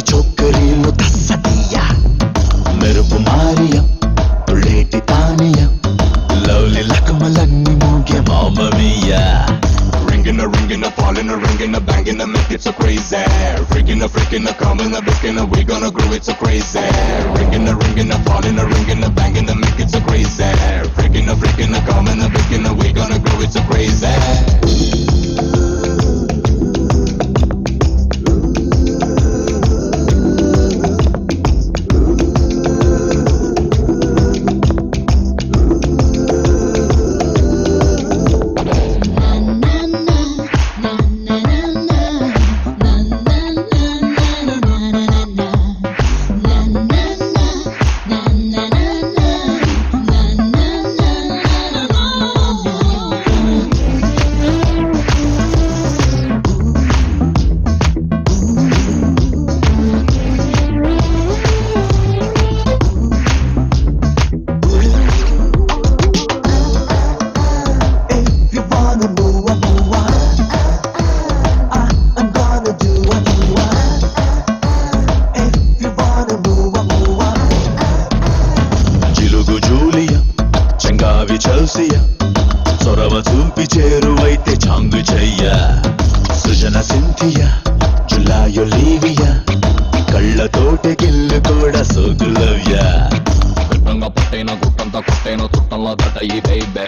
చోటి చొక్కరీలు తస్సదీయ మెరుపు మారియ తుళ్ళేటి తానియ lovely లకమలన్నీ మోగే మామమీయ ringing a falling a ringing a banging a make it so crazy freaking a coming a booking a we gonna grow it so crazy ringing a falling a ringing a banging a make it so crazy freaking a coming a booking a we gonna grow it so crazy చొరవ చూపి చేరువైతే చాంగు చెయ్య సృజన Cynthia జులాయొలీవియా కళ్ళతోటి గిల్లు కూడా సోకులవ్య గుట్టంగా పట్టైన గుట్టంతా కొట్టైన చుట్టంలో దటయి బైబే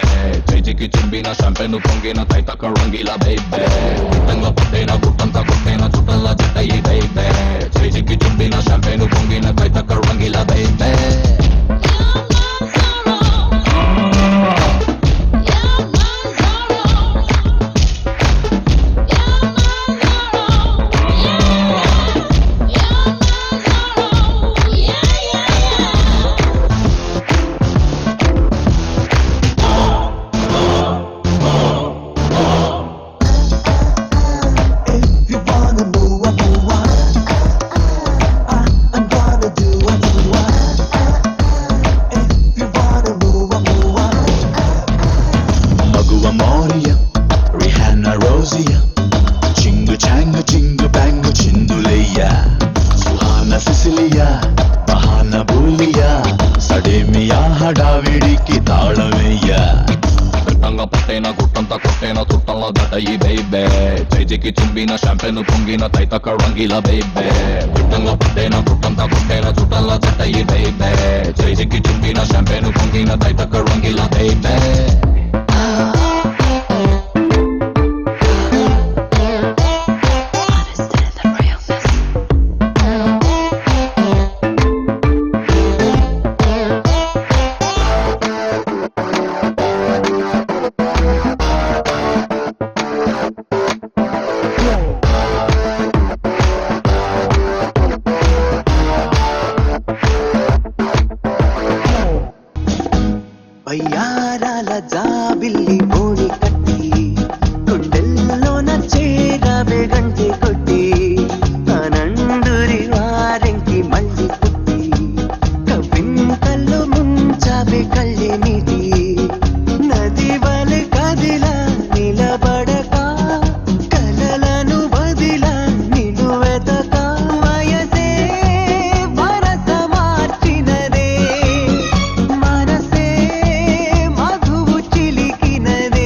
చేజికి చుంబిన షంపెను పొంగిన తైతక రంగిల బైబే గుట్టంగా పట్టైన గుట్టంతా కొట్టైన చుట్టంలో దటయి బైబే చేజికి చుంబిన షంపెను పొంగిన తైతక Rangila బైబే Chindu చాంగు Chindu బ్యాంగు చిందులయ్యా Suhana Cecilia బహాన బూలియా సడేమియా హడావిడికి తాళమయ్యా గుట్టంగా పట్టైన గుట్టంతా కొట్టైన చుట్టంలో దటయి బైబే చేజికి చుంబిన షంపెను పొంగిన తైతక రంగిల బైబే గుట్టంగా పట్టైన గుట్టంతా కొట్టైన చుట్టంలో దటయి బైబే చేజికి చుంబిన షంపెను పొంగిన తైతక రంగిల బైబే వయ్యారాల జాబిల్లి మోడి కట్టి గుండెల్లోన చేరావే గంటి కొట్టి ఆనందురి వారెంకి మళ్ళీ పుట్టి కవింతల్లో ముంచావే కళ్ళి నీటి నది వలె కదిలా నిలబడక కలలను వదిలా నిలు వెతక వయసే వరస మార్చినదే మనసే మధువు చిలికినదే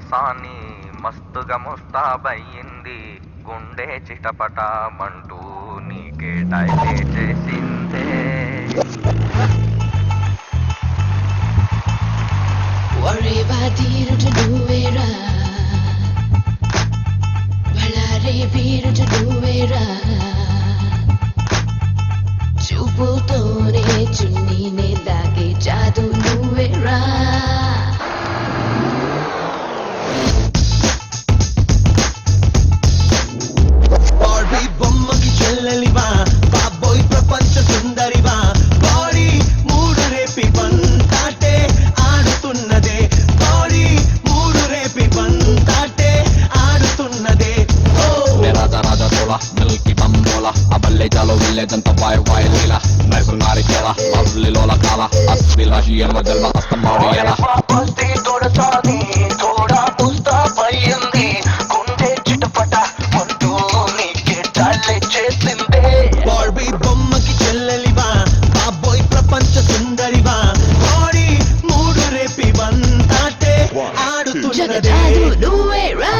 సాని మస్తుగా ముస్తాబయ్యింది గుండె చిటపటమంటూ నీకే డైలే చేసిందే Worry about you to do it right. Valare beer to do it right. చూపుతోనే చున్నీనే దాగే జాదు నువ్వే రా బాడీ బొమ్మకి చెల్లెలివా బాబోయ్ ప్రపంచ సుందరివా బాడీ మూడు రేపి బంతాటే ఆడుతున్నదే బాడీ మూడు రేపి బంతాటే ఆడుతున్నదే రాజా రాజా తోళ మిల్కి బంబోల అబల్లే చాలో విల్లేజంత వాయు వాయు లీల నైసు నారికేల లవ్లీ లోల కాల అస్విలాషి ఎమ్మ జల్వ అస్తమాడు ఎలా బస్తీ తోడసాని తోడా పుస్తాపయ్యింది గుండె చిటపట అంటూ నీకే డాలే చేసిందే బార్బీ బొమ్మకి చెల్లెలివా బాబోయ్ ప్రపంచ సుందరివా బాడీ మూడు రేపి బంతాటే ఆడుతున్నదే నువ్వే రా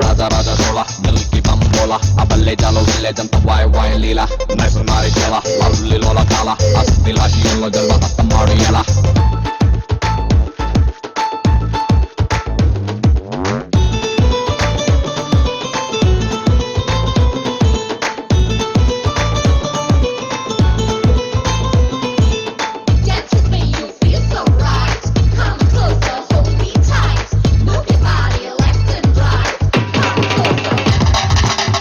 రాజా రాజా తోళ మిల్కి బంబోల అబల్లే చాలో విల్లేజంత వాయు వాయు లీల నైసు నారికేల లవ్లీ లోల కాల అస్విలాషి ఎమ్మ జల్వ అస్తమాడు ఎలా Dance with me, you feel so right. Come closer, hold me tight. Move your body left and right. Come closer.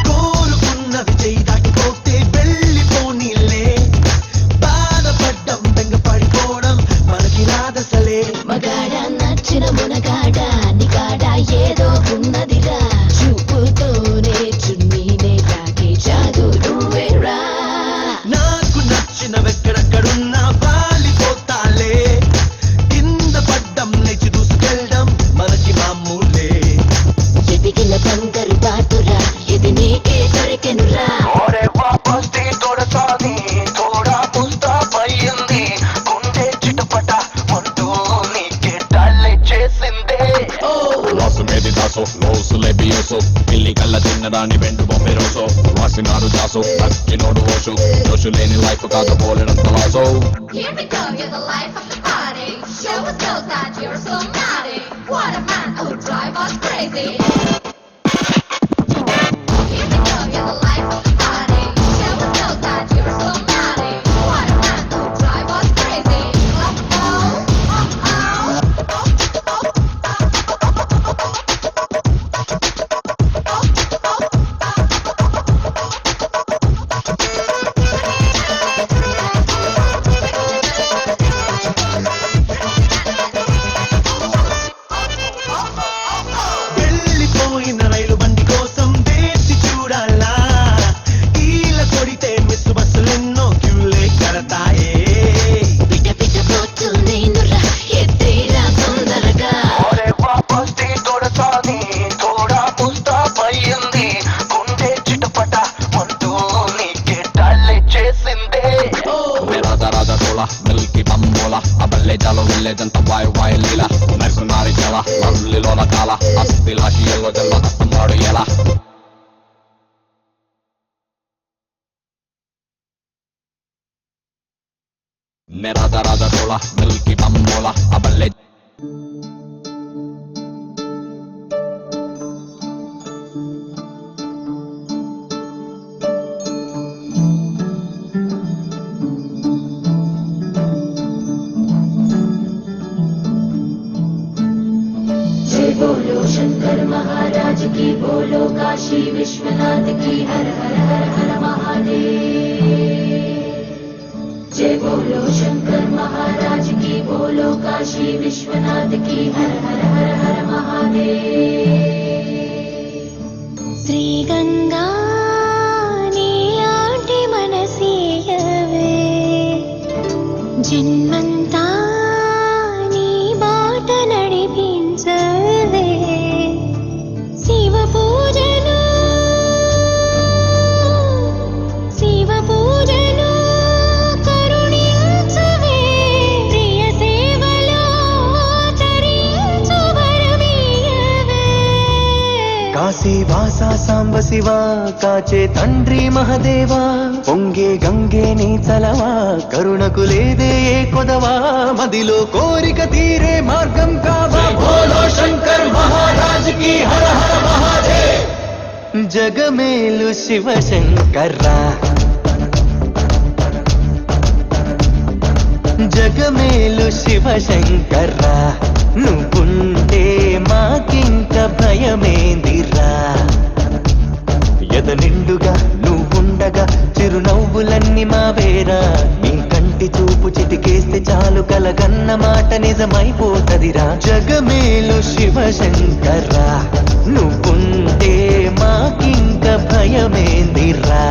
కోరుకున్నవి చేయి దాటిపోతే వెళ్ళిపోనీలే బాధపడ్డం బెంగపడిపోవడం మనకి రాదసలే మగాడ నచ్చిన మునగాడ నిగాడ ఏదో ఉన్నదిరా చూపుతోనే చున్నీనే తాకే జాదు నువ్వే రా నాకు నచ్చినవెక్కడెక్కడున్నా వాలిపోతాలే కింద పడ్డం లేచి దూసుకెళ్ళడం మనకి మామూలే ఎదిగిన బంగారు బాతురా ఇది నీకే దొరికెనురా తోడా పుస్తాపయ్యింది గుండె చిటపట అంటూ నీకే డాలే చేసిందే రాసు మేది దాసో లోసు లేబియోసో పిల్లి కళ్ళ తిన్నదాని వెండు బొమ్మె రోజో రాసినారు దాసో నచ్చినోడు ఓషు జోషు లేని లైఫ్ కాదు పోలేనంత lasso Here we go, you're the life of the party. Show us those that you're so naughty. What a man who drive us crazy. Here we go, you're the life of the party. Show us those that you're so naughty. What a man who drive us crazy. వెళ్ళిపోయిన రైలు బండి కోసం వేచి చూడాలా ఈల కొడితే miss బస్సులెన్నో క్యూలే కడతాయే పిట పిట పోతూ నేనురా ఎత్తేరా తొందరగా తోడా పుస్తాపయ్యింది గుండె చిటపట అంటూ నీకే డాలే చేసిందే రాజా రాజా తోళ మిల్కి బంబోల అబల్లే చాలో విల్లేజంత వాయు వాయు లీల నైసు నారికేల లవ్లీ లోల కాల అస్విలాషి ఎల్లో జల్వ అస్తమాడు ఎలా రాజా రాజా తోళ మిల్కి బంబోల అబల్లే जय बोलो शंकर महाराज की बोलो काशी विश्वनाथ की हर हर हर हर महादेव जय बोलो शंकर महाराज की बोलो काशी विश्वनाथ की हर हर हर हर महादेव श्री गंगा नी आंटी मनसीयवे जन्मंता नी बाट नडिपिंचवे शिव पूजनु కాసా సాంబ శివ కాచే తండ్రి మహదేవా పొంగే గంగే నీ చలవా కరుణకు లేదే ఏ కొదవా మదిలో కోరిక తీరే మార్గం కావా బోలో శంకర్ మహారాజ్ కి హర హర మహాదేవ్ జగమేలు శివ శంకర్రా జగమేలు శివ శంకర్రా నువ్వుంటే మాకింక భయమేందిరా ఎద నిండుగా నువ్వుండగా చిరునవ్వులన్నీ మావేరా నీ కంటి చూపు చిటికేస్తే చాలు కలగన్న మాట నిజమైపోతదిరా జగమేలు శివ శంకర్రా నువ్వుంటే మాకింక భయమేందిరా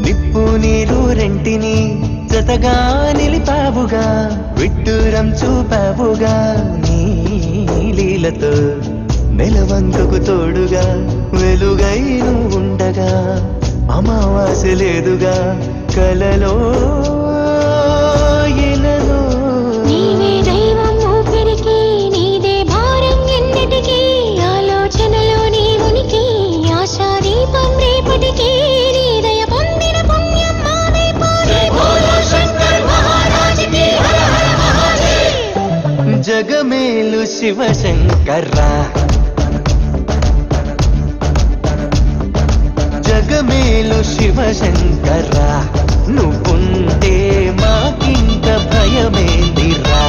నిప్పు నీరు రెంటిని జతగా నిలిపావుగా విడ్డూరం చూపావుగా నీ లీలతో నెలవంకకు తోడుగా వెలుగై ఉండగా అమావాస్య లేదుగా కలలో ఎలలో నీవే దైవం ఊపిరికి నీదే భారం ఎన్నటికీ ఆలోచనలో నీ ఉనికి ఆశా దీపం రేపటికి నీ దయ పొందిన పుణ్యం మావే పోలే బోలో శంకర్ మహారాజ్ కి హర హర మహాదేవ్ జగమేలు శివ శంకర్రా జగమేలు శివ శంకర్రా నువ్వుంటే మాకింక భయమేందిరా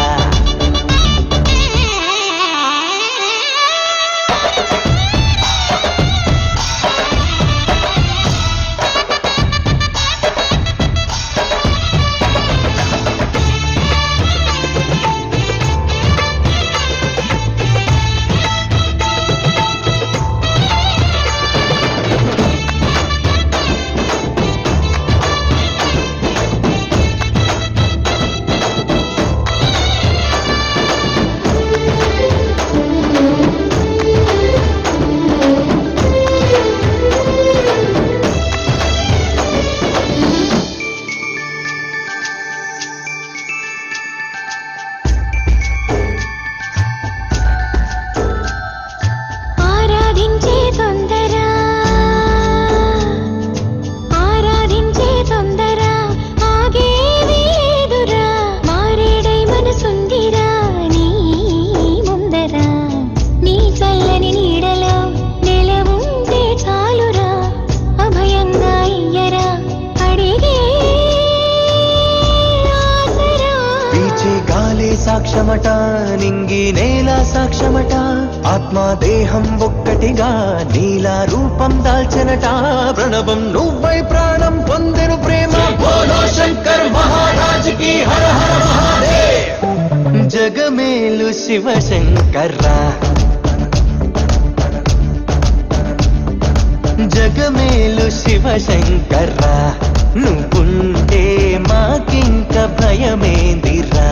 సాక్ష్యమట నింగి నేల సాక్ష్యమట ఆత్మ దేహం ఒక్కటిగా నీలా రూపం దాల్చనట ప్రణవం నువ్వై ప్రాణం పొందెను ప్రేమ బోలో శంకర్ మహారాజ్ కి హర హర మహాదేవ్ జగమేలు శివ శంకర్రా జగమేలు శివ శంకర్రా నువ్వుంటే మాకింక భయమేందిరా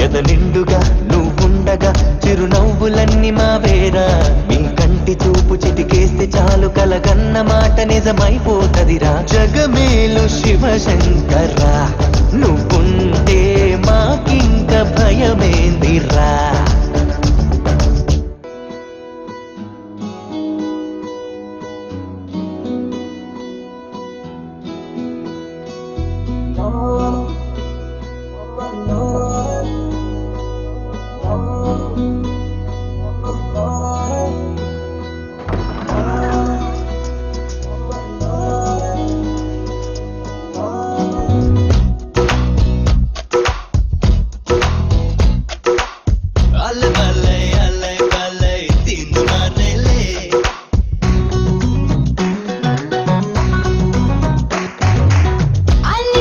ఎద నిండుగా నువ్వుండగా చిరునవ్వులన్నీ మావేరా నీ కంటి చూపు చిటికేస్తే చాలు కలగన్న మాట నిజమైపోతదిరా జగమేలు శివ శంకర్రా నువ్వుంటే మాకింక భయమేందిరా Alle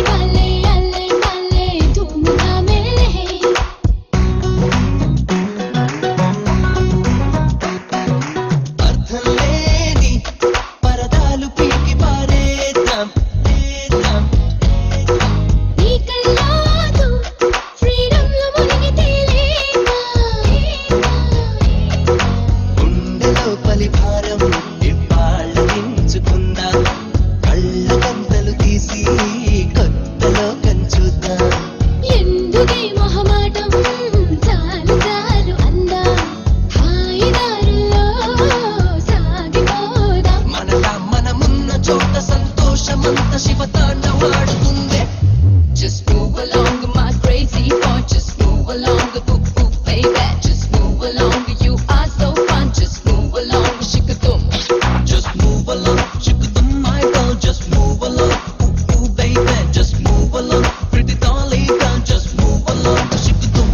సంతోషమంత శివతాండవాడుతుందే. Just move along, my crazy boy. Just move along, ooh ooh baby. Just move along, you are so fun. Just move along, shikadum. Just move along, shikadum my girl. Just move along, ooh ooh baby. Just move along, pretty dolly girl. Just move along, shikadum.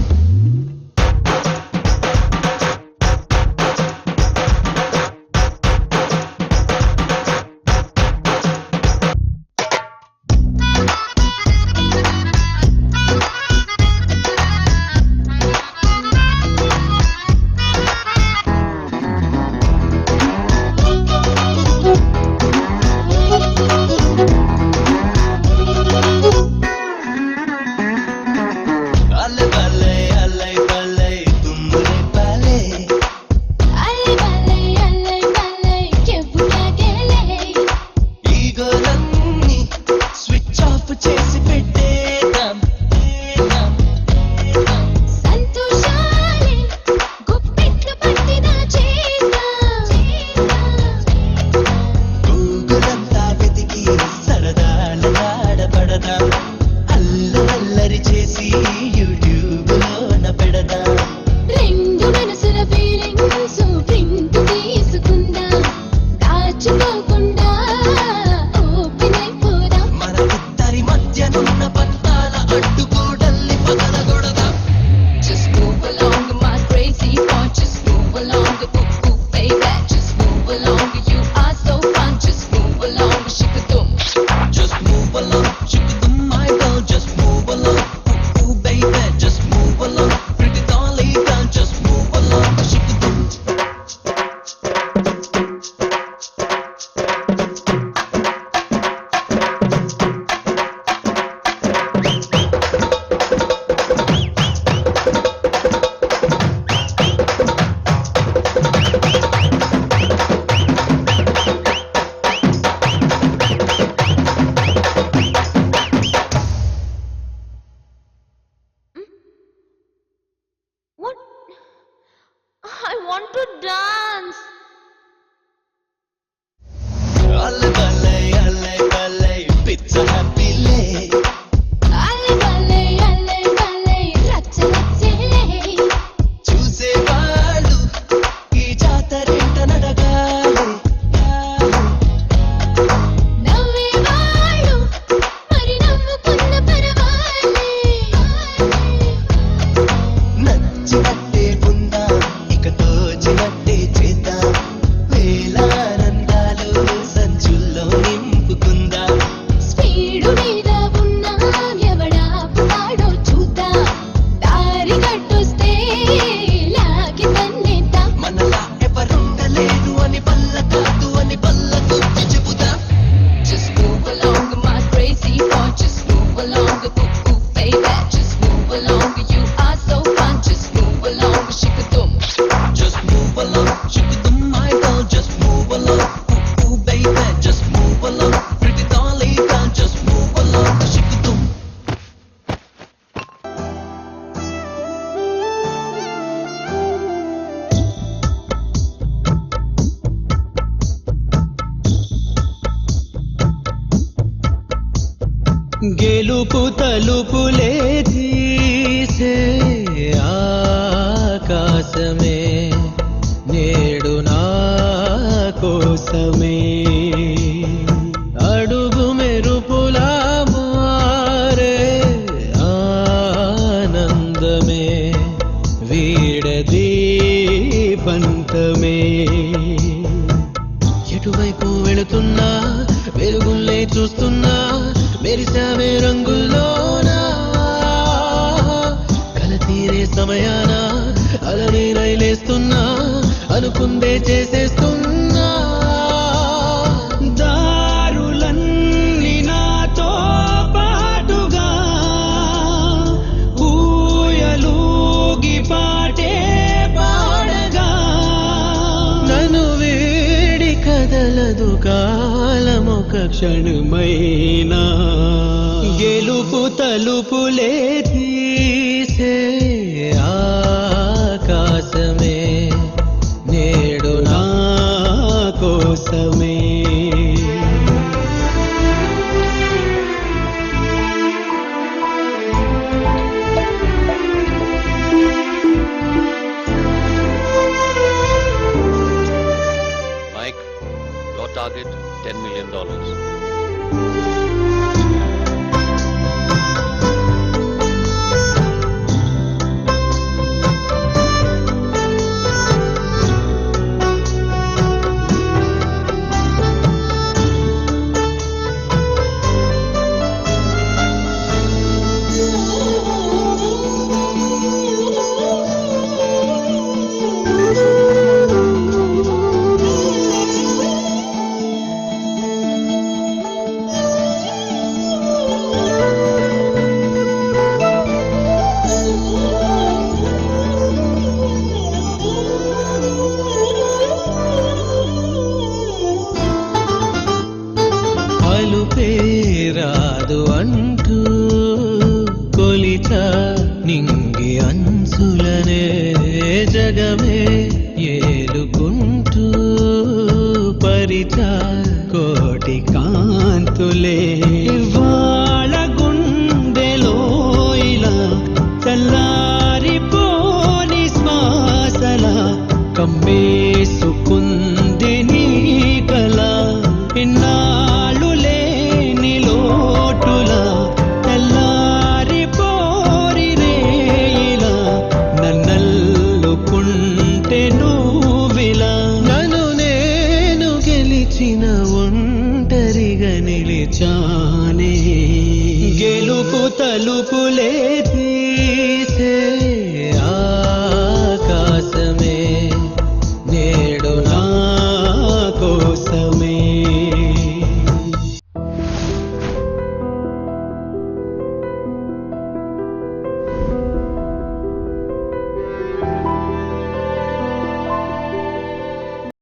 Alle balle, alle balle, tumre balle. Alle balle, kebbutagele. ఈగోలన్నీ switch off చేసి పెట్టేద్దాం. సంతోషాలే గుప్పెట్లు పట్టినా చేద్దాం. గూగులంతా వెతికి సరదాల ఆడపడదాం. అల్లరి చేసి యూట్యూబ్లోన పెడదాం. రెండు మనసుల ఫీలింగ్స్ ప్రింట్ తీసుకుందాం. దాచుకోకుండా ఓపెన్ అయిపోదాం. మన ఇద్దరి మధ్యనున్న పట్టాల అడ్డుగోడల్ని పగలగొడదాం. Just move along, my crazy boy. Just move along, ooh ooh baby. Just move along, you are so fun. Just move along, shikadum. Just move along, shikadum my girl. Just move along, ooh ooh baby. Just move along, pretty dolly girl. Just move along, shikadum. What? I want to dance. Alle balle, pizza happy lay. Alle balle, రచ్చలే. చూసేవాళ్ళు ఈ జాతరేంట నడగాలి. నవ్వేవాళ్ళు మరి నవ్వుకున్న పరవాలే. నచ్చినట్టే ఉందాం, ఇక తోచినట్టే చేద్దాం. వేలానందాలు సంచుల్లో నింపుకుందాం. Speed మీద ఉన్నా ఎవడాపుతాడో చూద్దాం. దారి కట్టొస్తే లాగి తన్నేద్దాం. మనలా ఎవరుండలేదు అని బల్ల కాదు అని బల్ల గుర్తి చెబుదాం. Just move along, my crazy boy. Just move along, ooh ooh baby. Just move along, you are so fun. Just move along, shikadum. Just move along, shikadum my girl. Just move along, ooh ooh baby. Just move along, pretty dolly girl. Just move along, shikadum. గెలుపు తలుపులే తీసే ఆకాశమే నేడు నా కోసమే. అడుగు మెరుపులా మారే ఆనందమే వీడది పంతమే. ఎటువైపు వెళుతున్నా వెలుగుల్లే చూస్తున్నా మెరిసావే రంగుల్లోనా. కల తీరే సమయాన అలని రైలేస్తున్నా అనుకుందే చేసేస్తున్నా. దారులన్నీ నాతో పాటుగా ఊయలూగి పాటే పాడగా నన్ను వీడి కదలదు కాలమొక క్షణమైనా. గెలుపు తలుపులే తీసే ఆకాశమే నేడు నా కోసమే. గెలుపే రాదు అంటూ కొలిచ నింగి అంచులనే జగమే ఏలుకుంటూ పరిచ కోటి కాంతులే ఇవాళ గుండెలో ఇలా చల్లారిపోని శ్వాసల కమ్మేసుకుంది నీ కల ఇన్నాళ్ళు లేని లోటులా తెల్లారిపోరి రేయిలా నన్నల్లుకుంటే నువ్విలా నన్ను నేను గెలిచిన ఒంటరిగా నిలిచానే గెలుపు తలుపులే తీసే ఆకాశమే నేడు నా కోసమే